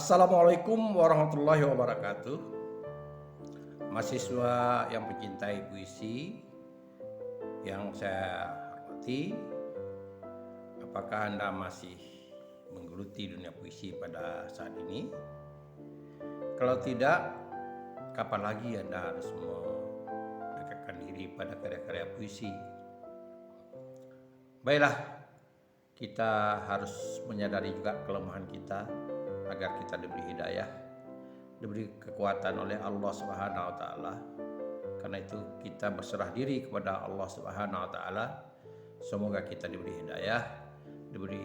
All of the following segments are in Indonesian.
Assalamualaikum warahmatullahi wabarakatuh. Mahasiswa yang mencintai puisi, yang saya hormati, apakah Anda masih menggeluti dunia puisi pada saat ini? Kalau tidak, kapan lagi Anda harus mendekatkan diri pada karya-karya puisi? Baiklah, kita harus menyadari juga kelemahan kita agar kita diberi hidayah, diberi kekuatan oleh Allah Subhanahu wa taala. Karena itu kita berserah diri kepada Allah Subhanahu wa taala. Semoga kita diberi hidayah, diberi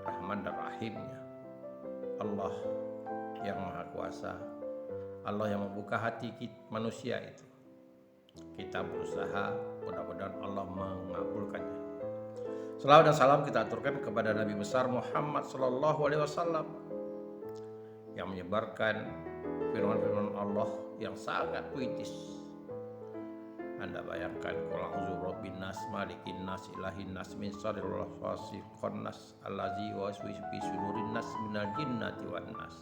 Rahman dan Rahimnya. Allah yang Maha Kuasa, Allah yang membuka hati manusia itu. Kita berusaha, mudah-mudahan Allah mengabulkannya. Salawat dan salam kita aturkan kepada Nabi besar Muhammad sallallahu alaihi wasallam yang menyebarkan firman-firman Allah yang sangat puitis. Anda bayangkan qul a'udzu birabbin nas malikin nas ilahin nas min syarril wasifin nas allazi waswisu fi sudurin nas minal jinnati wan nas.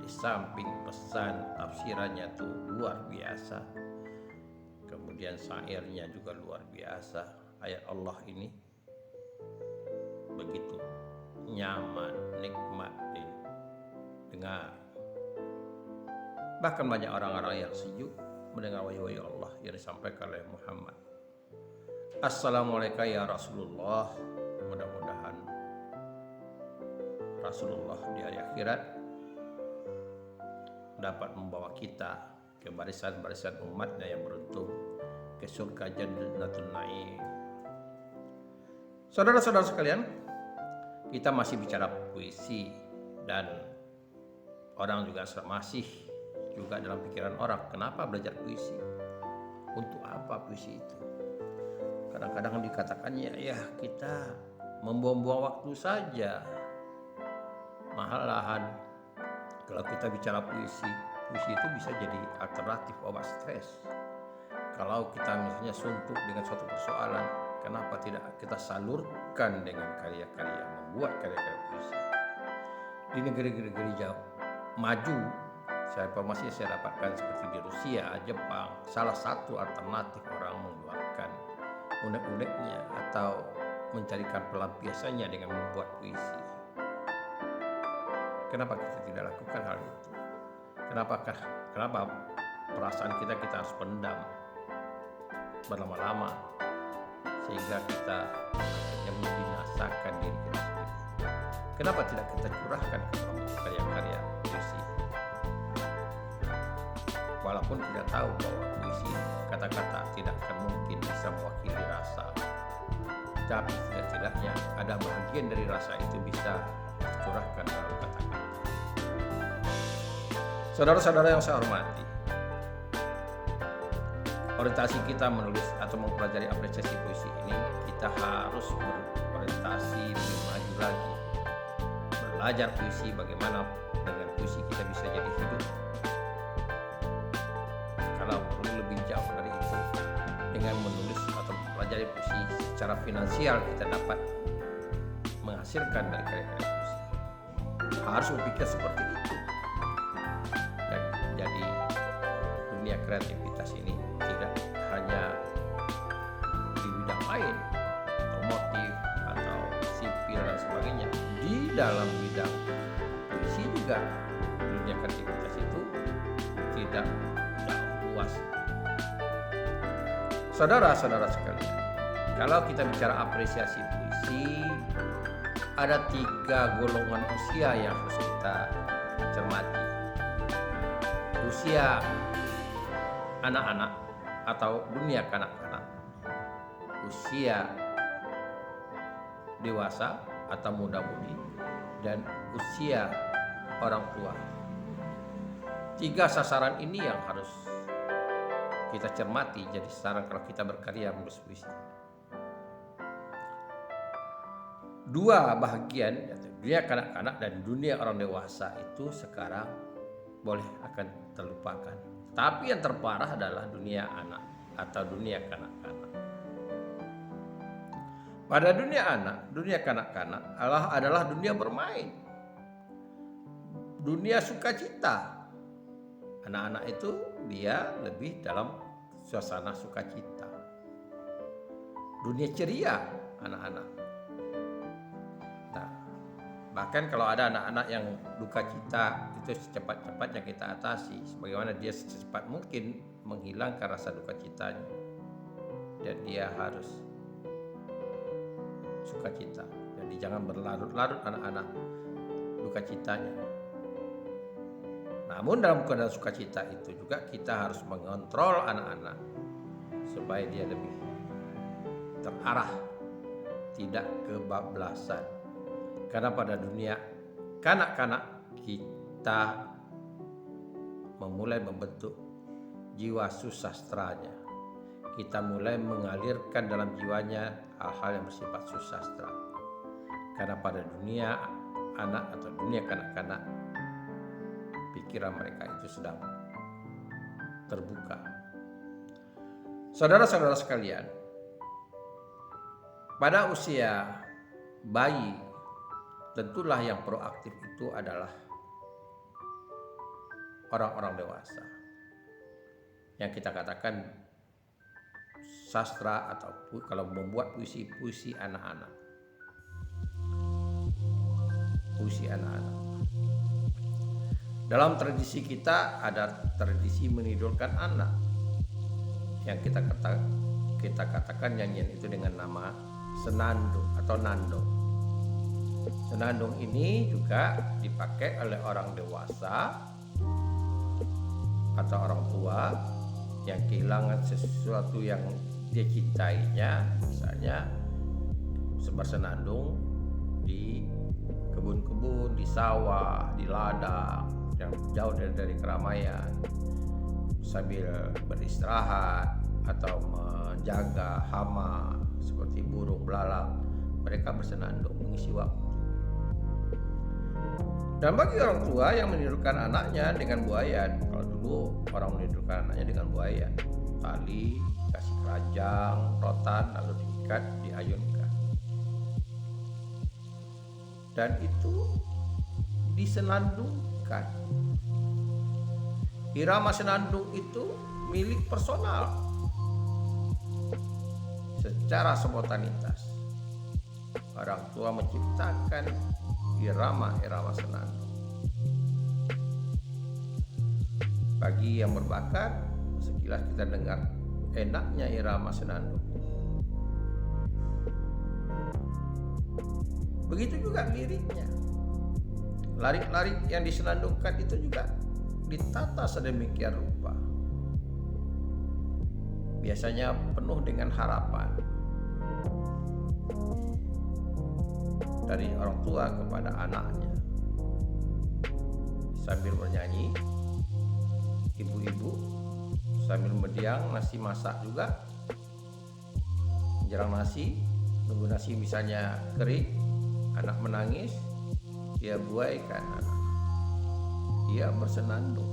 Di samping pesan tafsirannya tuh luar biasa, kemudian syairnya juga luar biasa. Ayat Allah ini begitu nyaman, nikmat dengar. Bahkan banyak orang-orang yang sejuk mendengar wahyu Allah yang disampaikan oleh Muhammad. Assalamualaikum ya Rasulullah. Mudah-mudahan Rasulullah di hari akhirat dapat membawa kita ke barisan-barisan umatnya yang beruntung ke surga Jannatul Naim. Saudara-saudara sekalian, kita masih bicara puisi dan orang juga masih juga dalam pikiran orang, kenapa belajar puisi? Untuk apa puisi itu? Kadang-kadang dikatakannya ya kita membuang-buang waktu saja. Malahan kalau kita bicara puisi itu bisa jadi alternatif obat stres. Kalau kita misalnya suntuk dengan suatu persoalan, kenapa tidak kita salurkan dengan karya-karya, membuat karya-karya puisi? Di negeri-negeri jauh maju, informasi yang saya dapatkan seperti di Rusia, Jepang, salah satu alternatif orang mengeluarkan unek-uneknya atau mencarikan pelampiasannya dengan membuat puisi. Kenapa kita tidak lakukan hal itu? Kenapa perasaan kita harus pendam berlama-lama sehingga kita yang membinasakan diri kita sendiri? Kenapa tidak kita curahkan ke karya-karya puisi? Walaupun tidak tahu bahwa puisi kata-kata tidak akan mungkin bisa mewakili rasa, tapi setidaknya ada bagian dari rasa itu bisa dicurahkan dalam kata-kata. Saudara-saudara yang saya hormati, orientasi kita menulis atau mempelajari apresiasi puisi ini, kita harus berorientasi lebih maju lagi, belajar puisi, bagaimana dengan puisi kita bisa jadi hidup. Kalau perlu lebih jauh dari itu, dengan menulis atau mempelajari puisi secara finansial kita dapat menghasilkan dari karya-karya puisi. Harus berpikir seperti itu. Dan jadi dunia kreativitas ini tidak hanya di bidang lain, otomotif atau sipil dan sebagainya. Di dalam bidang puisi juga dunia kreativitas itu tidak luas. Saudara-saudara sekalian, kalau kita bicara apresiasi puisi, ada 3 golongan usia yang harus kita cermati. Usia anak-anak atau dunia kanak-kanak, usia dewasa atau muda-mudi, dan usia orang tua. 3 sasaran ini yang harus kita cermati jadi saran kalau kita berkarya menulis puisi. 2 bahagian, dunia kanak-kanak dan dunia orang dewasa itu sekarang boleh akan terlupakan. Tapi yang terparah adalah dunia anak atau dunia kanak-kanak. Pada dunia anak, dunia kanak-kanak adalah dunia bermain. dunia sukacita. Anak-anak itu dia lebih dalam suasana sukacita. Dunia ceria anak-anak. Nah, bahkan kalau ada anak-anak yang duka cita, itu secepat-cepatnya kita atasi. Sebagaimana dia secepat mungkin menghilangkan rasa duka citanya. Dan dia harus sukacita. Jadi jangan berlarut-larut anak-anak duka citanya. Namun dalam keadaan sukacita itu juga kita harus mengontrol anak-anak supaya dia lebih terarah, tidak kebablasan. Karena pada dunia kanak-kanak kita memulai membentuk jiwa susastranya. Kita mulai mengalirkan dalam jiwanya hal-hal yang bersifat susastra. Karena pada dunia anak atau dunia kanak-kanak, pikiran mereka itu sedang terbuka. Saudara-saudara sekalian, pada usia bayi, tentulah yang proaktif itu adalah orang-orang dewasa. Yang kita katakan sastra atau kalau membuat puisi anak-anak. Puisi anak-anak. Dalam tradisi kita ada tradisi menidurkan anak yang kita katakan nyanyian itu dengan nama senandung atau nandung. Senandung ini juga dipakai oleh orang dewasa atau orang tua yang kehilangan sesuatu yang dia cintainya, misalnya bersenandung di kebun-kebun, di sawah, di ladang yang jauh dari keramaian, sambil beristirahat atau menjaga hama seperti burung belalang. Mereka bersenandung mengisi waktu. Dan bagi orang tua yang menidurkan anaknya dengan buayan, kalau dulu orang menidurkan anaknya dengan buayan, tali, kasih keranjang, rotan, lalu diikat, diayunkan. Dan itu disenandungkan. Irama senandung itu milik personal secara spontanitas. Orang tua menciptakan irama-irama senandung. Bagi yang berbakat, sekilas kita dengar enaknya irama senandung. Begitu juga liriknya. Larik-larik yang disenandungkan itu juga ditata sedemikian rupa. Biasanya penuh dengan harapan dari orang tua kepada anaknya. Sambil bernyanyi, ibu-ibu sambil mendiang nasi masak juga, menjelang nasi, nunggu nasi misalnya kering, anak menangis, dia buaikan anak, dia bersenandung.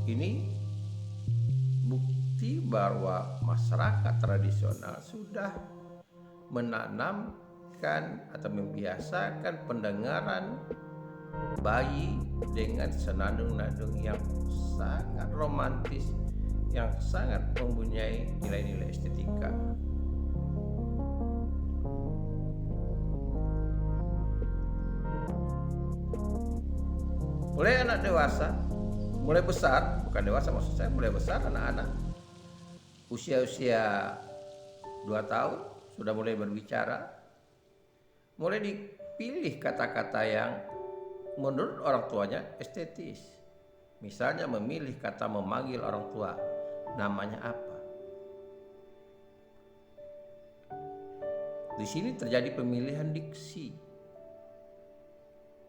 Ini bukti bahwa masyarakat tradisional sudah menanamkan atau membiasakan pendengaran bayi dengan senandung-nandung yang sangat romantis, yang sangat mempunyai nilai-nilai estetika. Mulai anak dewasa, mulai besar, bukan dewasa maksud saya, mulai besar anak-anak usia-usia 2 tahun sudah mulai berbicara, mulai dipilih kata-kata yang menurut orang tuanya estetis. Misalnya memilih kata memanggil orang tua, namanya apa. Di sini terjadi pemilihan diksi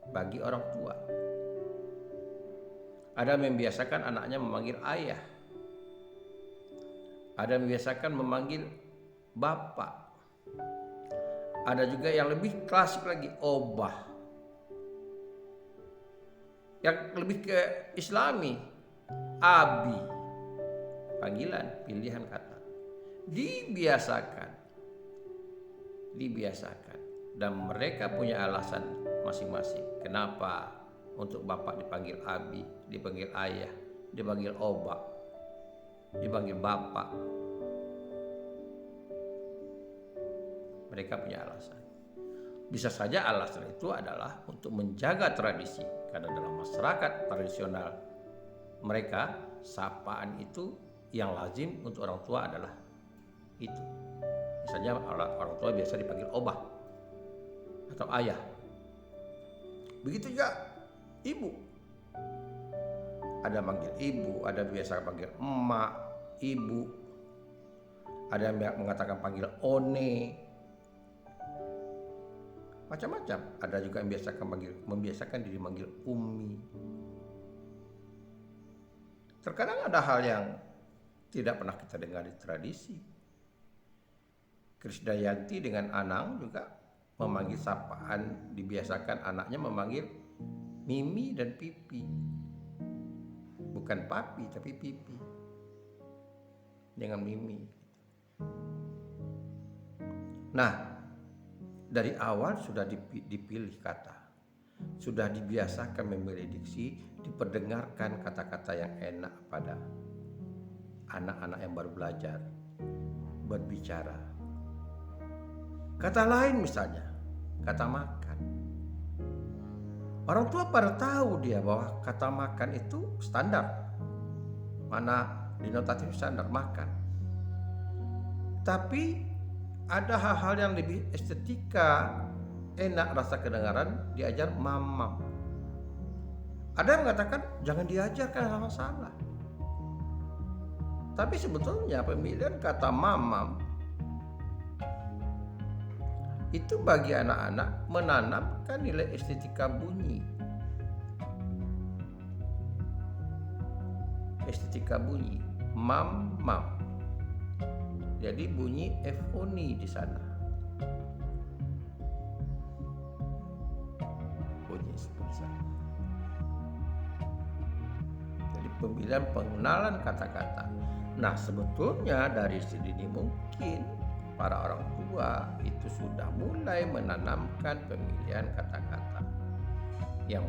bagi orang tua. Ada membiasakan anaknya memanggil ayah. Ada membiasakan memanggil bapak. Ada juga yang lebih klasik lagi, obah. Yang lebih ke Islami, abi. Panggilan, pilihan kata. Dibiasakan dibiasakan. Dan mereka punya alasan masing-masing. Kenapa untuk bapak dipanggil abi, dipanggil ayah, dipanggil oba, dipanggil bapak. Mereka punya alasan. Bisa saja alasan itu adalah untuk menjaga tradisi. Karena dalam masyarakat tradisional mereka, sapaan itu yang lazim untuk orang tua adalah itu. Misalnya orang tua biasa dipanggil obah atau ayah. Begitu juga ibu. Ada manggil ibu, ada biasa panggil emak, ibu. Ada yang mengatakan panggil one. Macam-macam. Ada juga yang membiasakan diri manggil umi. Terkadang ada hal yang tidak pernah kita dengar di tradisi. Krisdayanti dengan Anang juga memanggil sapaan, dibiasakan anaknya memanggil Mimi dan Pipi. Bukan papi tapi Pipi. Dengan Mimi. Nah, dari awal sudah dipilih kata. Sudah dibiasakan memilih diksi, diperdengarkan kata-kata yang enak pada anak-anak yang baru belajar berbicara. Kata lain misalnya, kata makan. Orang tua pada tahu dia bahwa kata makan itu standar. Mana denotatif standar makan. Tapi ada hal-hal yang lebih estetika, enak rasa kedengaran, diajar mamam. Ada yang mengatakan jangan diajarkan hal salah. Tapi sebetulnya pemilihan kata mamam itu bagi anak-anak menanamkan nilai estetika bunyi. Estetika bunyi, mam. Jadi bunyi foni di sana. Bunyi seperti sana. Jadi pemilihan pengenalan kata-kata. Nah, sebetulnya dari sedini mungkin para orang tua itu sudah mulai menanamkan pemilihan kata-kata yang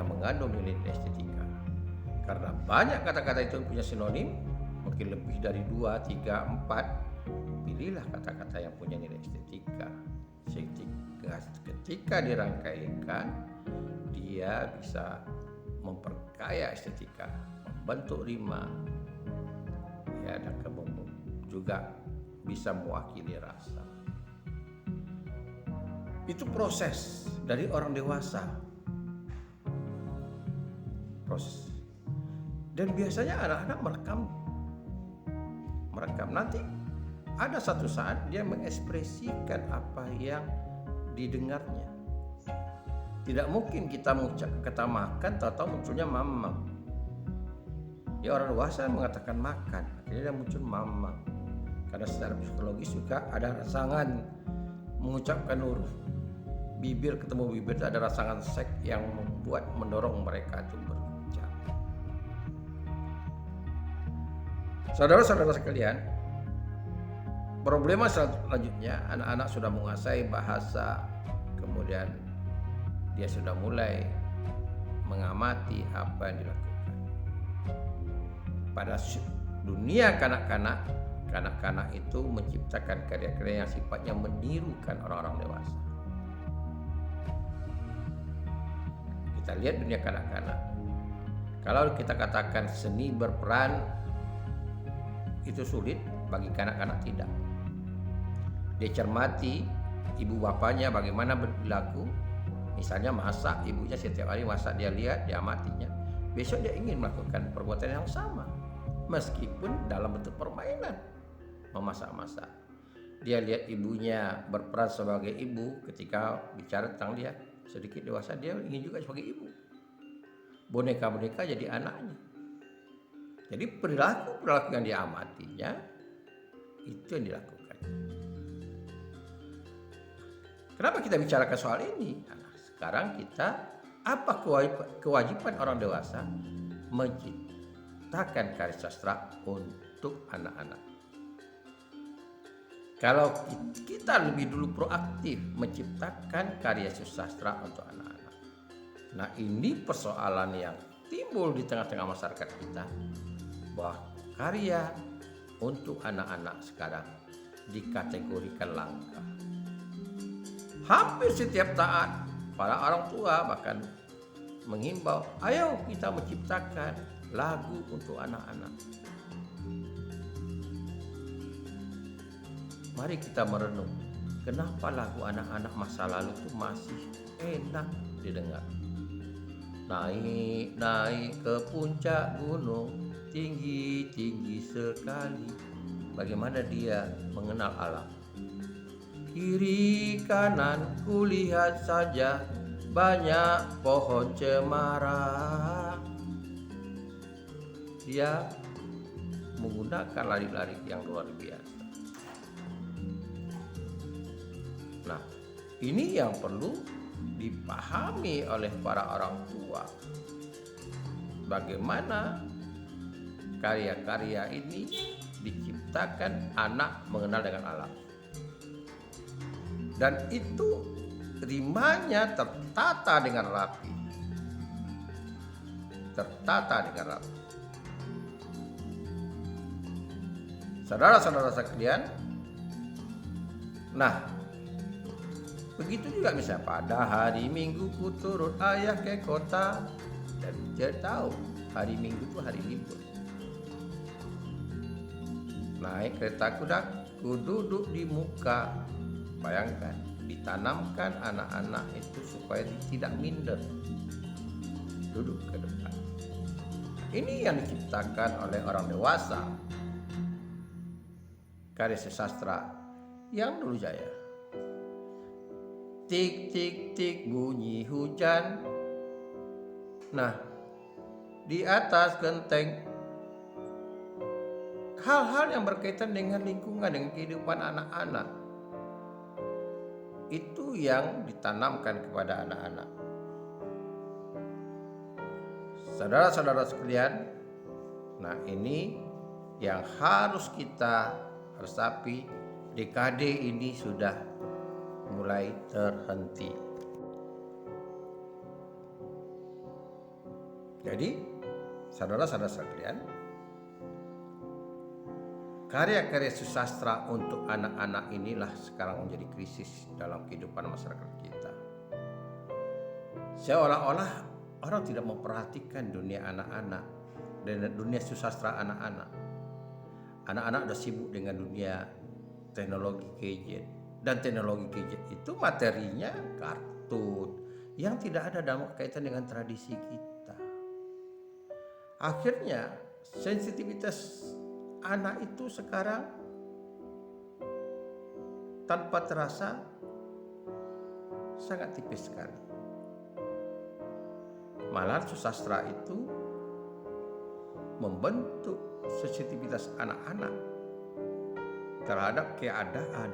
mengandung nilai estetika. Karena banyak kata-kata itu punya sinonim, mungkin lebih dari 2, 3, 4. Pilihlah kata-kata yang punya nilai estetika. Ketika dirangkaikan, dia bisa memperkaya estetika, membentuk rima, ya, dan juga bisa mewakili rasa. Itu proses dari orang dewasa. Proses. Dan biasanya anak-anak merekam. Nanti ada satu saat dia mengekspresikan apa yang didengarnya. Tidak mungkin kita mengucap kata makan tahu-tahu munculnya mamam. Ya, orang dewasa mengatakan makan, akhirnya dia muncul mamam. Karena secara psikologis juga ada rangsangan mengucapkan huruf. Bibir ketemu bibir itu ada rangsangan seks yang mendorong mereka itu berbicara. Saudara-saudara sekalian, problema selanjutnya, anak-anak sudah menguasai bahasa, kemudian dia sudah mulai mengamati apa yang dilakukan. Pada dunia kanak-kanak itu menciptakan karya-karya yang sifatnya menirukan orang-orang dewasa. Kita lihat dunia kanak-kanak. Kalau kita katakan seni berperan itu sulit, bagi kanak-kanak tidak. Dia cermati ibu bapaknya bagaimana berlaku. Misalnya masak, ibunya setiap hari masak, dia lihat, dia amatinya. Besok dia ingin melakukan perbuatan yang sama, meskipun dalam bentuk permainan, memasak-masak. Dia lihat ibunya berperan sebagai ibu ketika bicara tentang dia. Sedikit dewasa dia ingin juga sebagai ibu. Boneka-boneka jadi anaknya. Jadi perilaku yang dia amatinya itu yang dilakukan. Kenapa kita bicarakan soal ini? Nah, sekarang kita apa kewajiban orang dewasa menciptakan karya sastra untuk anak-anak. Kalau kita lebih dulu proaktif menciptakan karya sastra untuk anak-anak. Nah, ini persoalan yang timbul di tengah-tengah masyarakat kita, bahwa karya untuk anak-anak sekarang dikategorikan langka. Hampir setiap saat para orang tua bahkan menghimbau, ayo kita menciptakan lagu untuk anak-anak. Mari kita merenung, kenapa lagu anak-anak masa lalu itu masih enak didengar. Naik ke puncak gunung, tinggi sekali. Bagaimana dia mengenal alam. Kiri kanan kulihat saja banyak pohon cemara. Dia menggunakan lari-lari yang luar biasa. Nah, ini yang perlu dipahami oleh para orang tua. Bagaimana karya-karya ini diciptakan anak mengenal dengan alam. Dan itu rimanya tertata dengan rapi. Saudara-saudara sekalian, nah, begitu juga misalnya pada hari Minggu ku turut ayah ke kota, dan dia tahu hari Minggu itu hari libur. Naik kereta kuda, ku duduk di muka. Bayangkan, ditanamkan anak-anak itu supaya tidak minder, duduk ke depan. Ini yang diciptakan oleh orang dewasa, karya sastra yang dulu jaya. Tik tik tik bunyi hujan. Nah, di atas genteng, hal-hal yang berkaitan dengan lingkungan, dengan kehidupan anak-anak, itu yang ditanamkan kepada anak-anak. Saudara-saudara sekalian, nah ini yang harus kita resapi. Dekade ini sudah mulai terhenti. Jadi, saudara-saudara sekalian, karya-karya sastra untuk anak-anak inilah sekarang menjadi krisis dalam kehidupan masyarakat kita. Seolah-olah orang tidak memperhatikan dunia anak-anak dan dunia sastra anak-anak. Anak-anak sudah sibuk dengan dunia teknologi gadget. Dan teknologi gadget itu materinya kartun yang tidak ada dalam kaitan dengan tradisi kita. Akhirnya sensitivitas anak itu sekarang tanpa terasa sangat tipis sekali. Malah sastra itu membentuk sensitivitas anak-anak terhadap keadaan,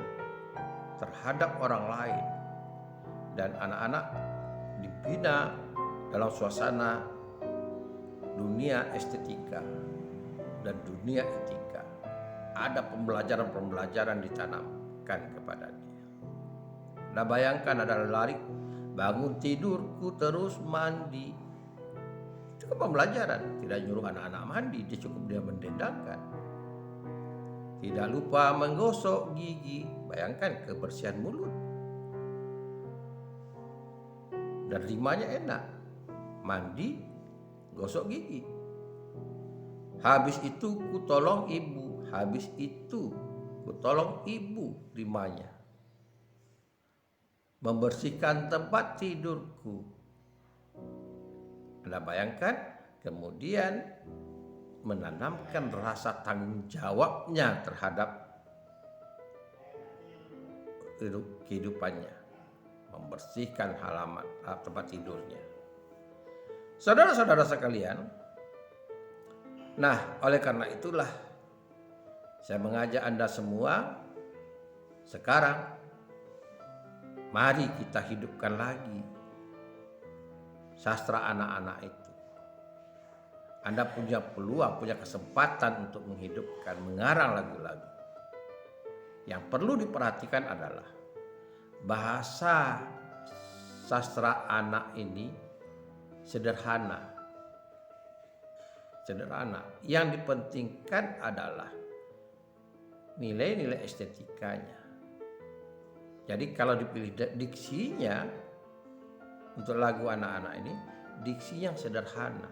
terhadap orang lain, dan anak-anak dibina dalam suasana dunia estetika dan dunia etika. Ada pembelajaran ditanamkan kepada dia. Nah, bayangkan ada lari, bangun tidurku terus mandi. Itu kan pembelajaran. Tidak nyuruh anak-anak mandi, dia cukup dia mendendangkan. Tidak lupa menggosok gigi. Bayangkan kebersihan mulut. Dan rimanya enak. Mandi, gosok gigi. Habis itu ku tolong ibu. Habis itu ku tolong ibu, rimanya. Membersihkan tempat tidurku. Anda bayangkan, kemudian menanamkan rasa tanggung jawabnya terhadap kehidupannya. Membersihkan halaman tempat tidurnya. Saudara-saudara sekalian, nah, oleh karena itulah saya mengajak Anda semua sekarang, mari kita hidupkan lagi sastra anak-anak itu. Anda punya peluang, punya kesempatan untuk menghidupkan, mengarang lagu-lagu Yang perlu diperhatikan adalah bahasa sastra anak ini sederhana. Yang dipentingkan adalah nilai-nilai estetikanya. Jadi kalau dipilih diksinya untuk lagu anak-anak ini, diksi yang sederhana.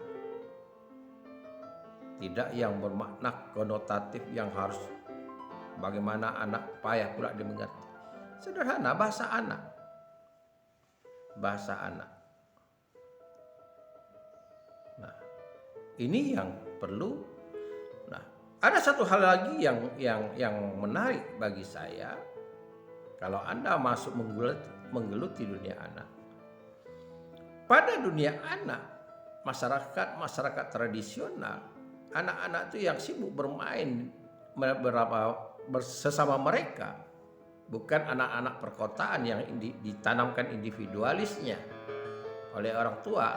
Tidak yang bermakna konotatif yang harus bagaimana anak payah pula dimengerti. Sederhana, bahasa anak. Nah, ini yang perlu. Nah, ada satu hal lagi yang menarik bagi saya. Kalau Anda masuk menggeluti dunia anak. Pada dunia anak, masyarakat tradisional, anak-anak itu yang sibuk bermain bersama mereka, bukan anak-anak perkotaan yang ditanamkan individualisnya oleh orang tua,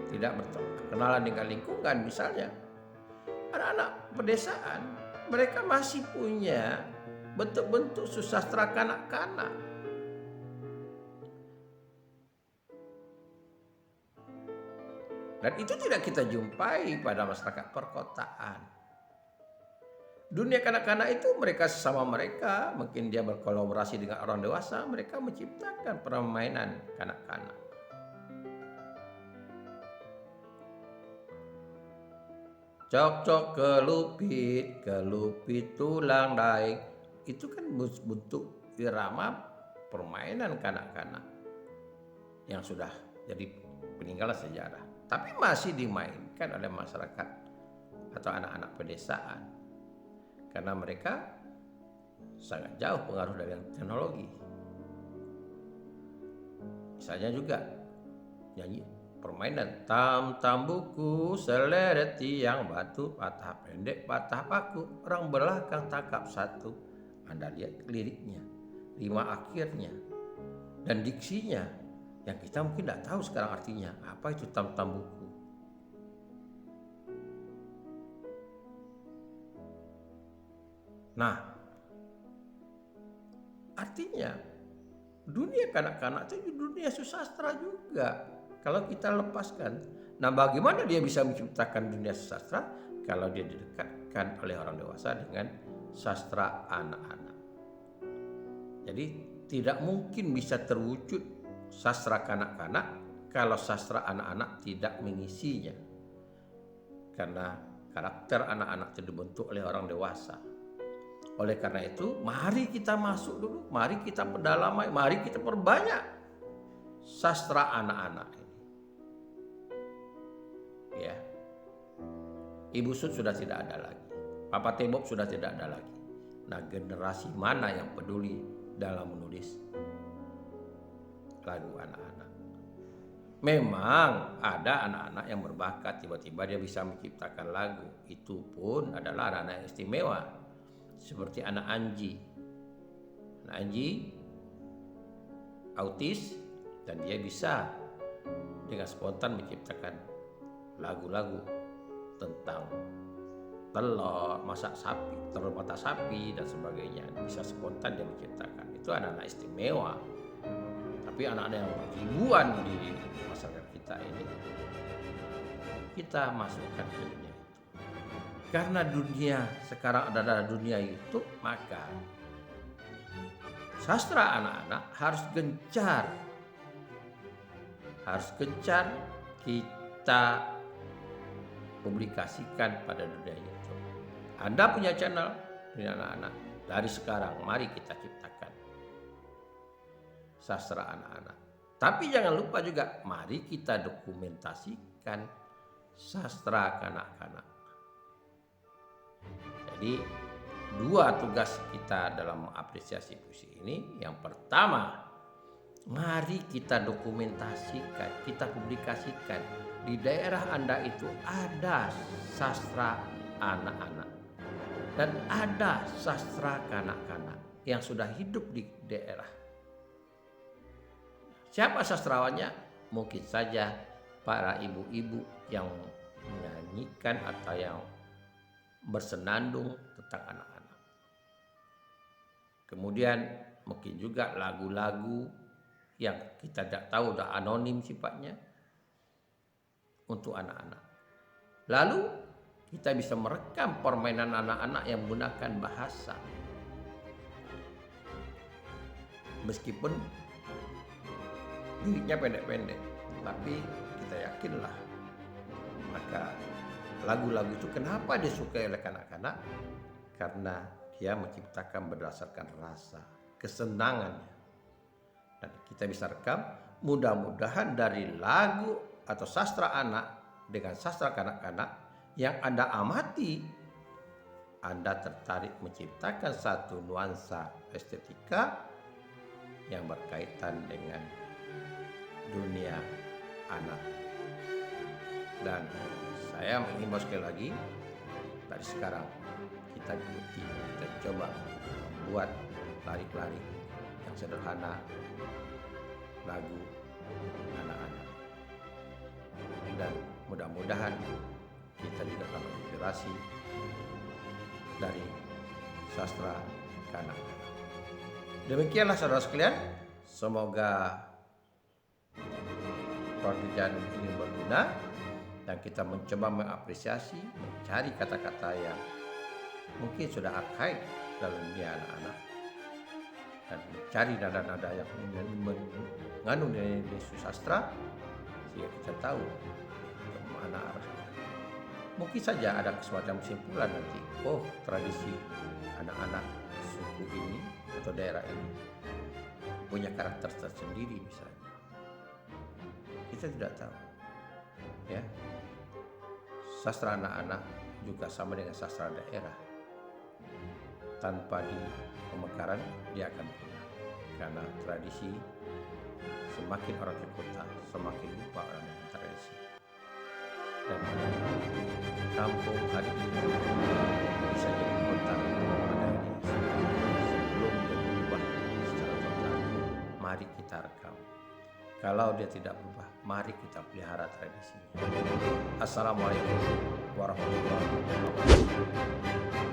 tidak berkenalan dengan lingkungan. Misalnya anak-anak pedesaan, mereka masih punya bentuk-bentuk susastra kanak-kanak. Dan itu tidak kita jumpai pada masyarakat perkotaan. Dunia kanak-kanak itu mereka sesama mereka, mungkin dia berkolaborasi dengan orang dewasa, mereka menciptakan permainan kanak-kanak. Cok-cok kelupit tulang daik. Itu kan bentuk irama permainan kanak-kanak yang sudah jadi peninggalan sejarah. Tapi masih dimainkan oleh masyarakat atau anak-anak pedesaan. Karena mereka sangat jauh pengaruh dari teknologi. Misalnya juga nyanyi permainan tam buku seleret tiang batu patah pendek patah paku orang belakang tangkap satu. Anda lihat liriknya, rima akhirnya, dan diksinya yang kita mungkin tidak tahu sekarang artinya. Apa itu tam buku? Nah, artinya dunia kanak-kanak itu dunia susastra juga. Kalau kita lepaskan, nah bagaimana dia bisa menciptakan dunia susastra kalau dia didekatkan oleh orang dewasa dengan sastra anak-anak. Jadi tidak mungkin bisa terwujud sastra kanak-kanak kalau sastra anak-anak tidak mengisinya. Karena karakter anak-anak itu dibentuk oleh orang dewasa. Oleh karena itu, mari kita masuk dulu, mari kita perdalamai, mari kita perbanyak sastra anak-anak ini. Ya. Ibu Sud sudah tidak ada lagi. Papa Tembok sudah tidak ada lagi. Nah, generasi mana yang peduli dalam menulis lagu anak-anak? Memang ada anak-anak yang berbakat, tiba-tiba dia bisa menciptakan lagu. Itu pun adalah anak-anak yang istimewa. Seperti anak Anji. Anak Anji autis dan dia bisa dengan spontan menciptakan lagu-lagu tentang telur, masak sapi, telur mata sapi dan sebagainya. Bisa spontan dia menciptakan. Itu anak-anak istimewa. Tapi anak-anak yang ribuan di masyarakat kita ini, kita masukkan ke dunia itu. Karena dunia sekarang adalah dunia YouTube, maka sastra anak-anak harus gencar kita publikasikan pada dunia YouTube. Anda punya channel dunia anak-anak, dari sekarang mari kita ciptakan sastra anak-anak. Tapi jangan lupa juga, mari kita dokumentasikan sastra kanak-kanak. Jadi dua tugas kita dalam mengapresiasi puisi ini. Yang pertama, mari kita dokumentasikan, kita publikasikan. Di daerah Anda itu ada sastra anak-anak dan ada sastra kanak-kanak yang sudah hidup di daerah. Siapa sastrawannya? Mungkin saja para ibu-ibu yang menyanyikan atau yang bersenandung tentang anak-anak. Kemudian mungkin juga lagu-lagu yang kita tidak tahu, udah anonim sifatnya, untuk anak-anak. Lalu kita bisa merekam permainan anak-anak yang menggunakan bahasa. Meskipun liriknya pendek-pendek, tapi kita yakinlah, maka lagu-lagu itu kenapa disukai oleh kanak-kanak? Karena dia menciptakan berdasarkan rasa, kesenangannya. Dan kita bisa rekam, mudah-mudahan dari lagu atau sastra anak dengan sastra kanak-kanak yang Anda amati, Anda tertarik menciptakan satu nuansa estetika yang berkaitan dengan dunia anak. Dan saya mengimbau sekali lagi, dari sekarang kita ikuti, kita coba membuat lari-lari yang sederhana, lagu anak-anak. Dan mudah-mudahan kita juga akan menginspirasi dari sastra kanak-kanak. Demikianlah saudara sekalian, semoga pekerjaan ini berguna dan kita mencoba mengapresiasi, mencari kata-kata yang mungkin sudah arkaik dalam dunia anak-anak, dan mencari nada-nada yang mengandung nilai sastra, sehingga kita tahu kemana arahnya. Mungkin saja ada semacam kesimpulan nanti, oh tradisi anak-anak suku ini atau daerah ini punya karakter tersendiri misalnya. Kita tidak tahu, ya. Sastra anak-anak juga sama dengan sastra daerah. Tanpa di pemekaran dia akan punah, karena tradisi, semakin orang ke kota semakin lupa orang dengan tradisi. Dan kampung hari ini bisa jadi kota pada hari sebelum dia berubah secara total. Mari kita rekam. Kalau dia tidak berubah, mari kita pelihara tradisinya. Assalamualaikum warahmatullahi wabarakatuh.